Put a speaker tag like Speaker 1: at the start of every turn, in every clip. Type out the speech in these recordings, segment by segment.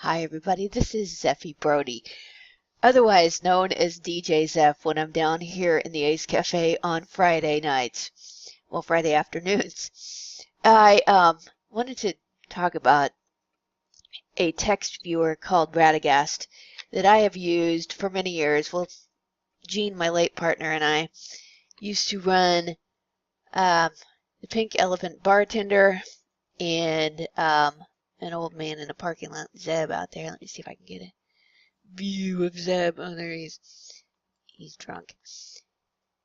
Speaker 1: Hi everybody, this is Zeffy Brody, otherwise known as DJ Zeff when I'm down here in the Ace Cafe on Friday nights, well Friday afternoons. I wanted to talk about a text viewer called Radagast that I have used for many years. Well, Gene, my late partner, and I used to run the Pink Elephant Bartender and an old man in a parking lot, Zeb out there. Let me see if I can get a view of Zeb. Oh, there he is. He's drunk.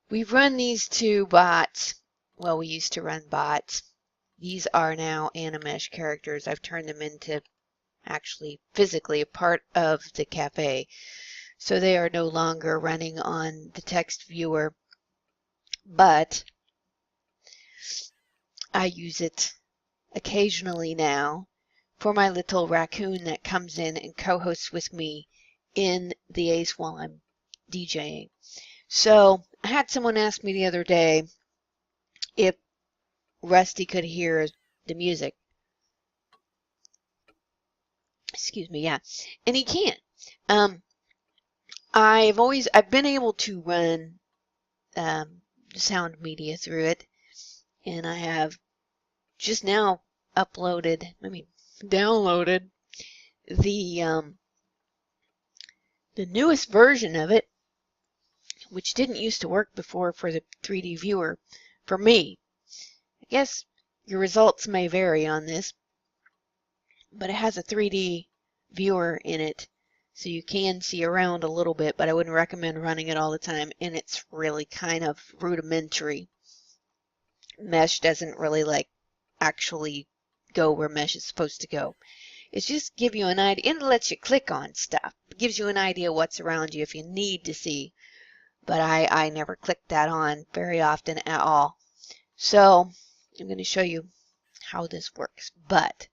Speaker 1: We've run these two bots. Well, we used to run bots. These are now Animesh characters. I've turned them into actually physically a part of the cafe. So they are no longer running on the text viewer. But I use it occasionally now for my little raccoon that comes in and co-hosts with me in the Ace while I'm DJing. So I had someone ask me the other day if Rusty could hear the music. Excuse me, yeah. And he can. I've been able to run sound media through it, and I have just now downloaded the newest version of it, which didn't used to work before for the 3D viewer for me. I guess your results may vary on this, but it has a 3D viewer in it, so you can see around a little bit, but I wouldn't recommend running it all the time, and it's really kind of rudimentary. Mesh doesn't really actually go where Mesh is supposed to go. It's just give you an idea, and it lets you click on stuff. It gives you an idea what's around you if you need to see, but I never click that on very often at all. So I'm going to show you how this works. But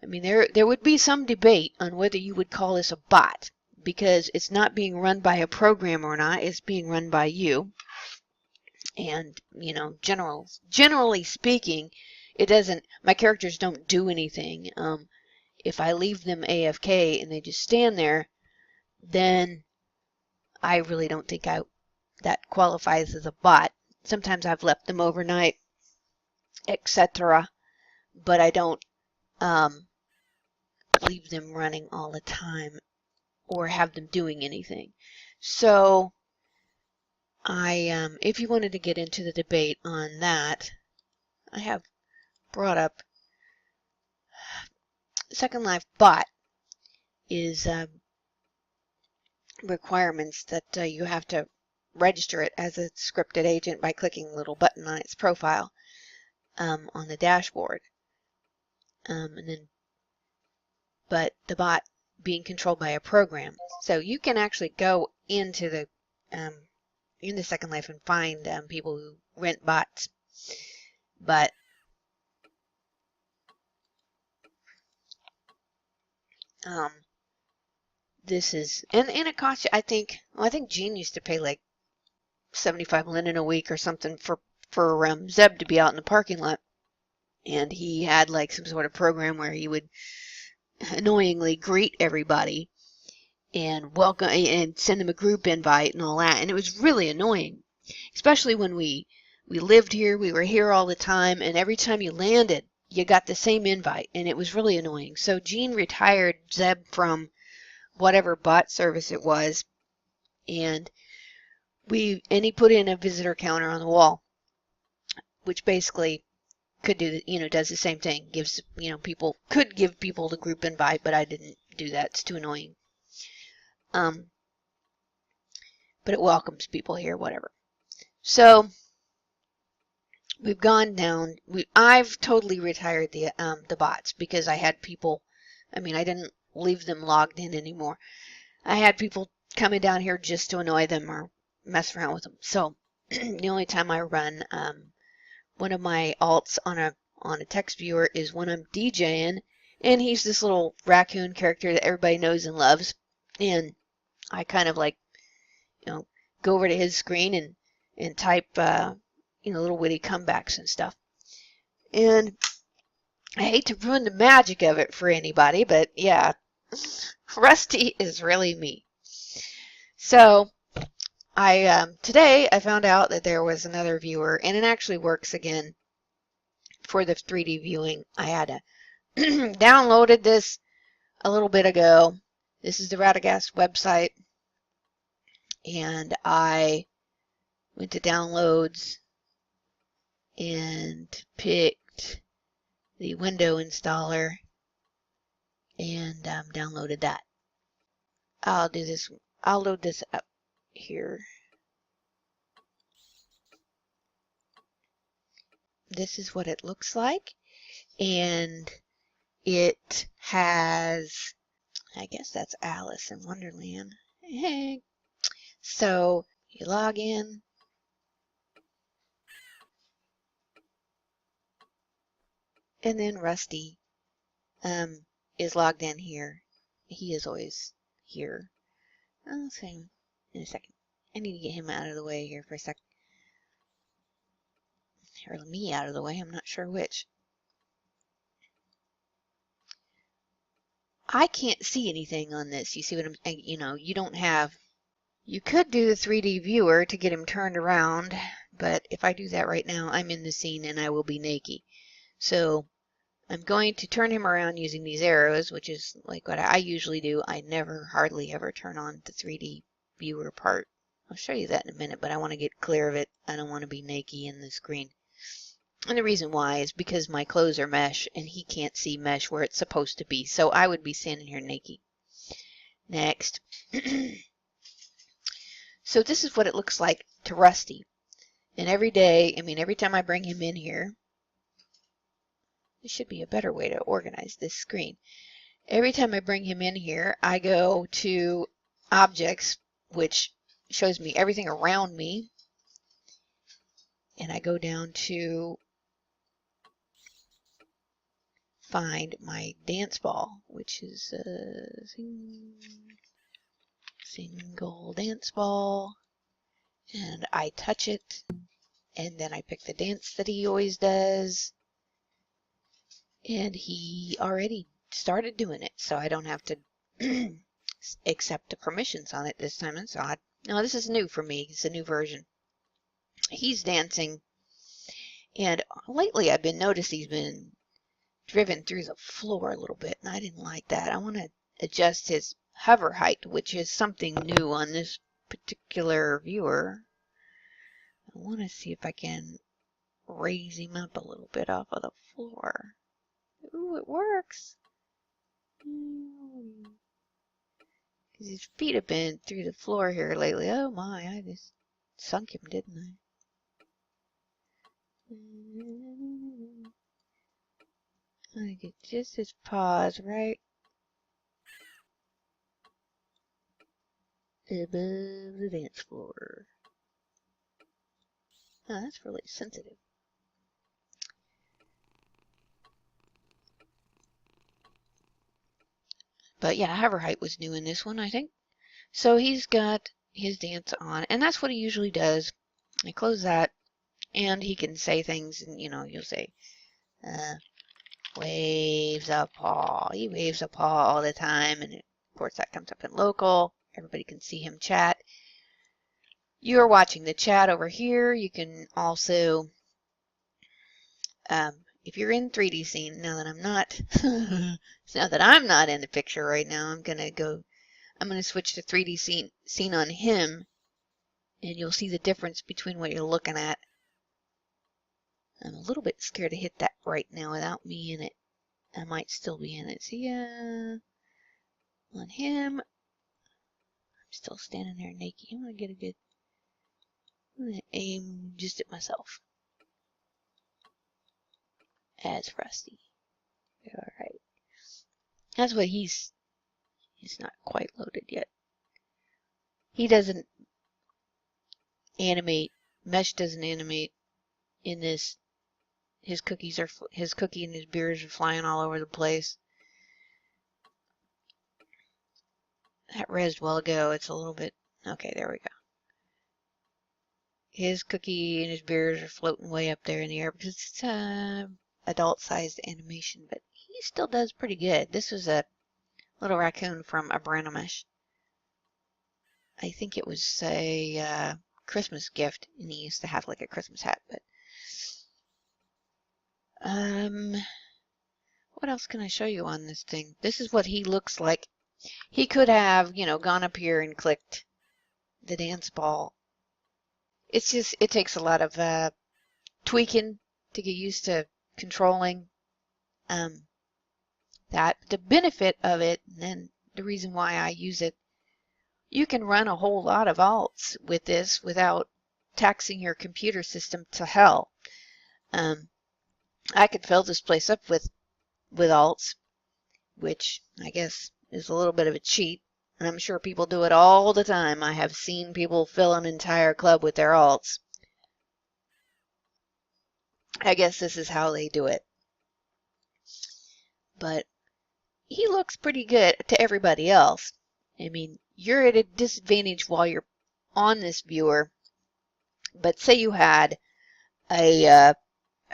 Speaker 1: I mean, there would be some debate on whether you would call this a bot, because it's not being run by a program or not. It's being run by you. And generally speaking, it doesn't. My characters don't do anything. If I leave them AFK and they just stand there, then I really don't think that qualifies as a bot. Sometimes I've left them overnight, etc., but I don't leave them running all the time or have them doing anything. So if you wanted to get into the debate on that, I have brought up Second Life bot is requirements that you have to register it as a scripted agent by clicking the little button on its profile on the dashboard. But the bot being controlled by a program. So you can actually go into the Second Life and find people who rent bots. But this is, and it costs you, I think Gene used to pay like 75 linen a week or something for Zeb to be out in the parking lot. And he had like some sort of program where he would annoyingly greet everybody and welcome and send them a group invite and all that. And it was really annoying, especially when we lived here. We were here all the time, and every time you landed, you got the same invite, and it was really annoying. So Gene retired Zeb from whatever bot service it was, and he put in a visitor counter on the wall, which basically could do does the same thing. Gives could give people the group invite, but I didn't do that. It's too annoying. But it welcomes people here, whatever. So we've gone down. I've totally retired the bots because I had people. I mean, I didn't leave them logged in anymore. I had people coming down here just to annoy them or mess around with them. So the only time I run one of my alts on a text viewer is when I'm DJing, and he's this little raccoon character that everybody knows and loves, and I kind of go over to his screen and type little witty comebacks and stuff. And I hate to ruin the magic of it for anybody, but yeah, Rusty is really me. So today I found out that there was another viewer, and it actually works again for the 3D viewing. I had downloaded this a little bit ago. This is the Radagast website, and I went to downloads and picked the window installer and downloaded that. I'll do this. I'll load this up here. This is what it looks like, and it has, I guess that's Alice in Wonderland. Hey. So you log in, and then Rusty is logged in here. He is always here. I'll see him in a second. I need to get him out of the way here for a second. Or me out of the way, I'm not sure which. I can't see anything on this. You see what you don't have. You could do the 3D viewer to get him turned around, but if I do that right now, I'm in the scene and I will be naked. So I'm going to turn him around using these arrows, which is like what I usually do. I never, hardly ever turn on the 3D viewer part. I'll show you that in a minute, but I want to get clear of it. I don't want to be naked in the screen. And the reason why is because my clothes are mesh and he can't see mesh where it's supposed to be. So I would be standing here naked. Next. So this is what it looks like to Rusty. And every day, every time I bring him in here, there should be a better way to organize this screen. Every time I bring him in here, I go to Objects, which shows me everything around me. And I go down to find my dance ball, which is a single dance ball, and I touch it, and then I pick the dance that he always does, and he already started doing it, so I don't have to accept the permissions on it this time. It's odd. No, this is new for me. It's a new version. He's dancing, and lately I've been noticing he's been driven through the floor a little bit, and I didn't like that. I want to adjust his hover height, which is something new on this particular viewer. I want to see if I can raise him up a little bit off of the floor. Ooh, it works. Because his feet have been through the floor here lately. Oh my, I just sunk him, didn't I? I get just his paws right above the dance floor. Oh, that's really sensitive. But yeah, hover height was new in this one, I think. So he's got his dance on, and that's what he usually does. I close that, and he can say things, and you'll say, waves a paw. He waves a paw all the time, and of course that comes up in local. Everybody can see him chat. You are watching the chat over here. You can also, if you're in 3D scene, now that I'm not, now that I'm not in the picture right now, I'm going to switch to 3D scene on him, and you'll see the difference between what you're looking at. I'm a little bit scared to hit that right now without me in it. I might still be in it. See, on him, I'm still standing there naked. I'm going to aim just at myself. As Rusty. Alright. That's what he's not quite loaded yet. He doesn't animate, Mesh doesn't animate in this. His cookie and his beers are flying all over the place. That rezzed well ago. It's a little bit, okay, there we go. His cookie and his beers are floating way up there in the air because it's adult-sized animation, but he still does pretty good. This was a little raccoon from Abranomish. I think it was a Christmas gift, and he used to have like a Christmas hat. But what else can I show you on this thing? This is what he looks like. He could have, you know, gone up here and clicked the dance ball. It's just, it takes a lot of tweaking to get used to controlling that. The benefit of it, and the reason why I use it, you can run a whole lot of alts with this without taxing your computer system to hell. I could fill this place up with alts, which I guess is a little bit of a cheat. And I'm sure people do it all the time. I have seen people fill an entire club with their alts. I guess this is how they do it. But he looks pretty good to everybody else. I mean, you're at a disadvantage while you're on this viewer. But say you had a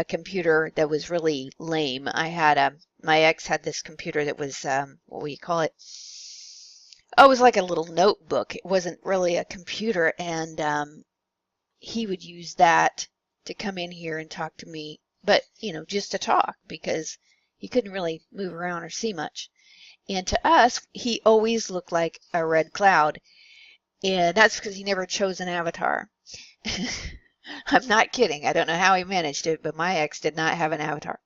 Speaker 1: computer that was really lame. I had my ex had this computer that was what do you call it? Oh, it was like a little notebook. It wasn't really a computer, and he would use that to come in here and talk to me, but you know, just to talk because he couldn't really move around or see much. And to us, he always looked like a red cloud, and that's because he never chose an avatar. I'm not kidding. I don't know how he managed it, but my ex did not have an avatar.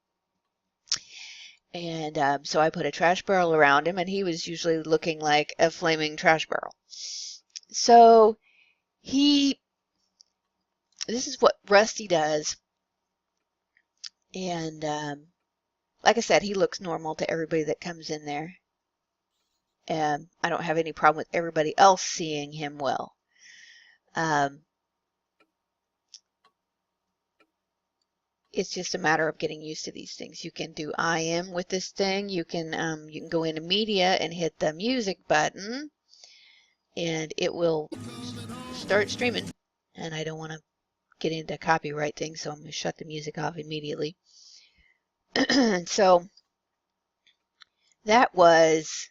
Speaker 1: And so I put a trash barrel around him, and he was usually looking like a flaming trash barrel. So this is what Rusty does. And like I said, he looks normal to everybody that comes in there. I don't have any problem with everybody else seeing him well. It's just a matter of getting used to these things. You can do IM with this thing. You can go into media and hit the music button, and it will start streaming. And I don't want to get into copyright things, so I'm going to shut the music off immediately. And so that was,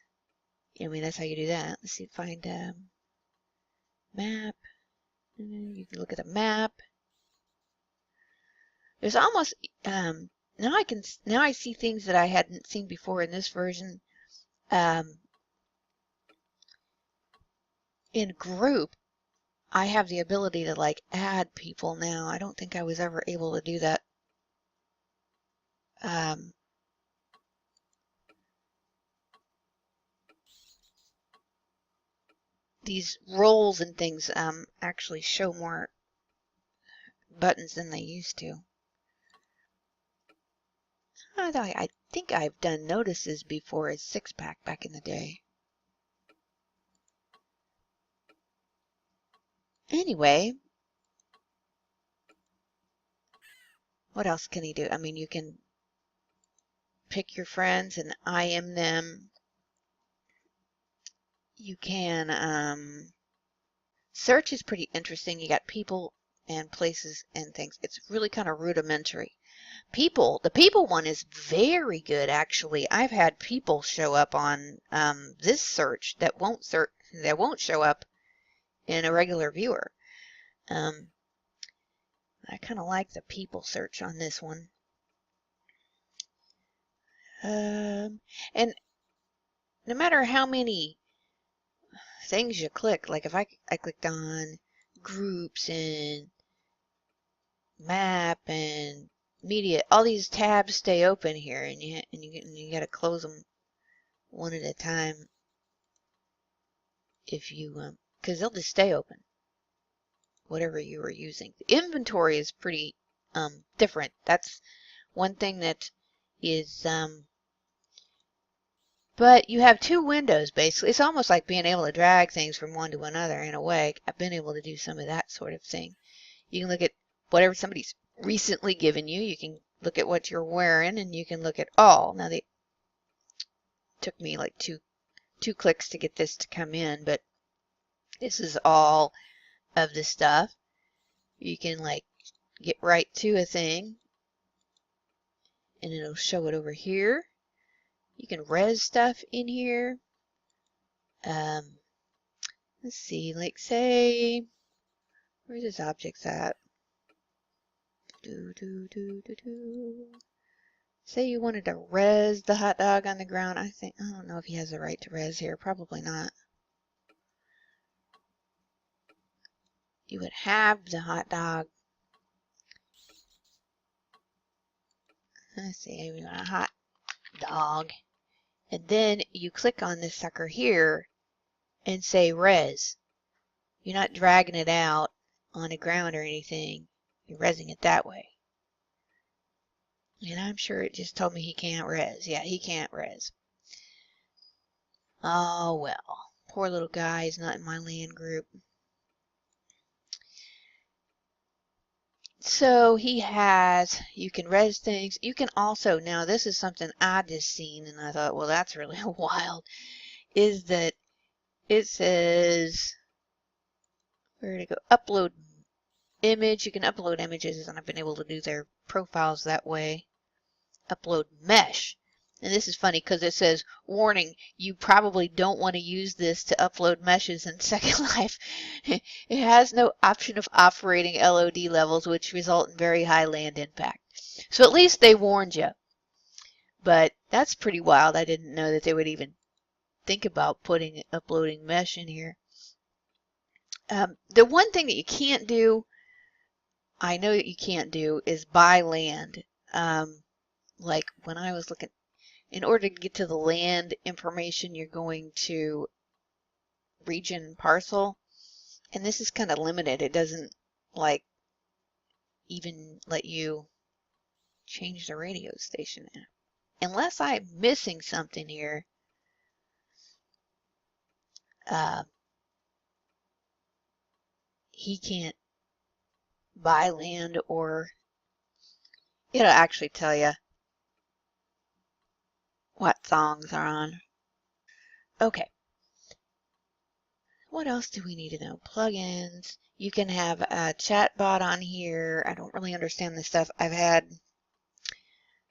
Speaker 1: I mean, that's how you do that. Let's see, find map. You can look at the map. There's almost now I see things that I hadn't seen before in this version. In group, I have the ability to like add people now. I don't think I was ever able to do that. These roles and things actually show more buttons than they used to. I think I've done notices before as 6-pack back in the day. Anyway, what else can he do? I mean, you can pick your friends and IM them. You can search is pretty interesting. You got people and places and things. It's really kind of rudimentary. People, the people one is very good actually. I've had people show up on this search that won't show up in a regular viewer. I kind of like the people search on this one. And no matter how many things you click, like if I clicked on groups and map and media, all these tabs stay open here, and you got to close them one at a time if you because they'll just stay open, whatever you were using. The inventory is pretty different. That's one thing that is but you have two windows basically. It's almost like being able to drag things from one to another in a way. I've been able to do some of that sort of thing. You can look at whatever somebody's recently given you. You can look at what you're wearing, and you can look at all. Now they took me like two clicks to get this to come in, but this is all of the stuff. You can like get right to a thing, and it'll show it over here. You can res stuff in here. Um, let's see, like say, where's his objects at? Say you wanted to res the hot dog on the ground. I don't know if he has the right to res here. Probably not. You would have the hot dog. Let's see, we want a hot dog. And then you click on this sucker here and say res. You're not dragging it out on the ground or anything. You're resing it that way. And I'm sure it just told me he can't res. Yeah, he can't res. Oh, well. Poor little guy. He's not in my land group. So he has, you can res things. You can also, now this is something I just seen and I thought, well, that's really wild, is that it says, where to go? Upload image. You can upload images, and I've been able to do their profiles that way. Upload mesh. And this is funny because it says, warning, you probably don't want to use this to upload meshes in Second Life. It has no option of operating LOD levels, which result in very high land impact. So at least they warned you. But that's pretty wild. I didn't know that they would even think about uploading mesh in here. The one thing that you can't do, I know that you can't do, is buy land. Like when I was looking, in order to get to the land information, you're going to region parcel, and this is kind of limited. It doesn't like even let you change the radio station unless I'm missing something here. He can't buy land, or it'll actually tell you what songs are on. Okay. What else do we need to know? Plugins. You can have a chat bot on here. I don't really understand this stuff. I've had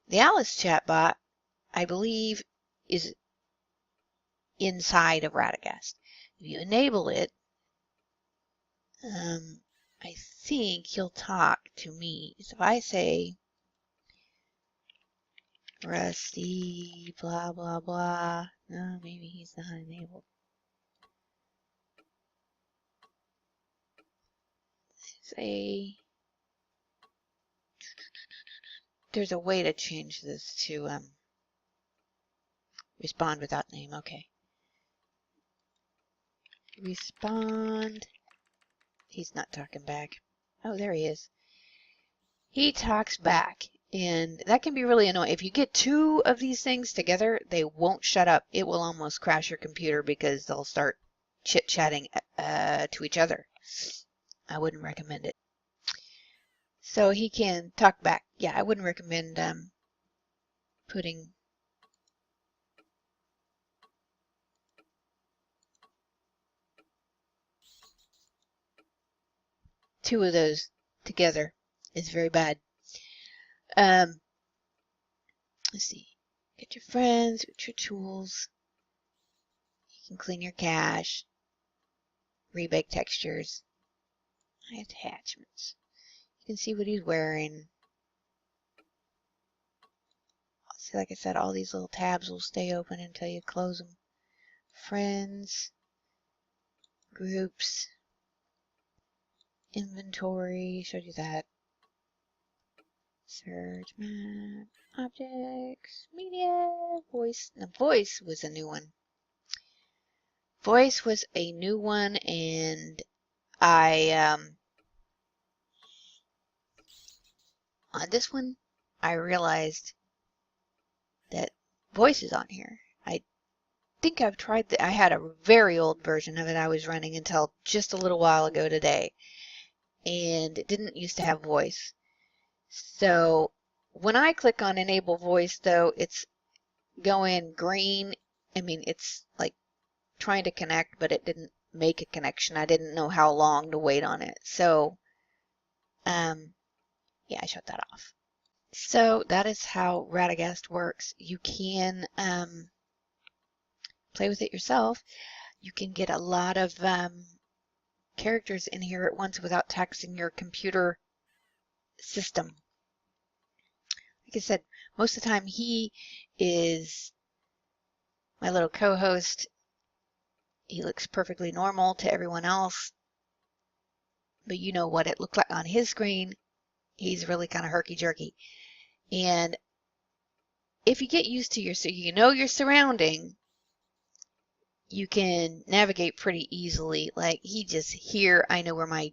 Speaker 1: the Alice chat bot, I believe, is inside of Radagast. If you enable it, I think he'll talk to me. So if I say Rusty, blah, blah, blah. No, maybe he's not enabled. Say, there's a way to change this to respond without name. Okay. Respond. He's not talking back. Oh, there he is. He talks back, and that can be really annoying. If you get two of these things together, they won't shut up. It will almost crash your computer because they'll start chit-chatting to each other. I wouldn't recommend it. So he can talk back. Yeah, I wouldn't recommend putting two of those together. It's very bad. Let's see. Get your friends, get your tools. You can clean your cache. Rebake textures. Attachments. You can see what he's wearing. See, like I said, all these little tabs will stay open until you close them. Friends. Groups. Inventory. Showed you that. Search map. Objects. Media. Voice. Now, voice was a new one. Voice was a new one, and I, on this one, I realized that voice is on here. I think I've tried I had a very old version of it I was running until just a little while ago today, and it didn't used to have voice. So when I click on enable voice, though, it's going green. I mean, it's like trying to connect, but it didn't make a connection. I didn't know how long to wait on it. So, yeah, I shut that off. So that is how Radagast works. You can play with it yourself. you can get a lot of characters in here at once without taxing your computer system. Like I said, most of the time he is my little co-host. He looks perfectly normal to everyone else, but you know what it looked like on his screen. He's really kind of herky-jerky. And if you get used to your surrounding, you can navigate pretty easily. Like he just here, I know where my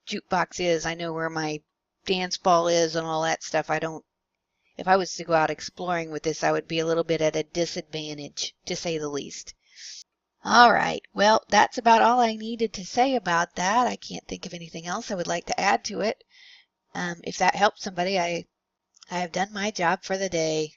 Speaker 1: jukebox is, I know where my dance ball is and all that stuff. If I was to go out exploring with this, I would be a little bit at a disadvantage, to say the least. All right, well, that's about all I needed to say about that. I can't think of anything else I would like to add to it. If that helps somebody, I have done my job for the day.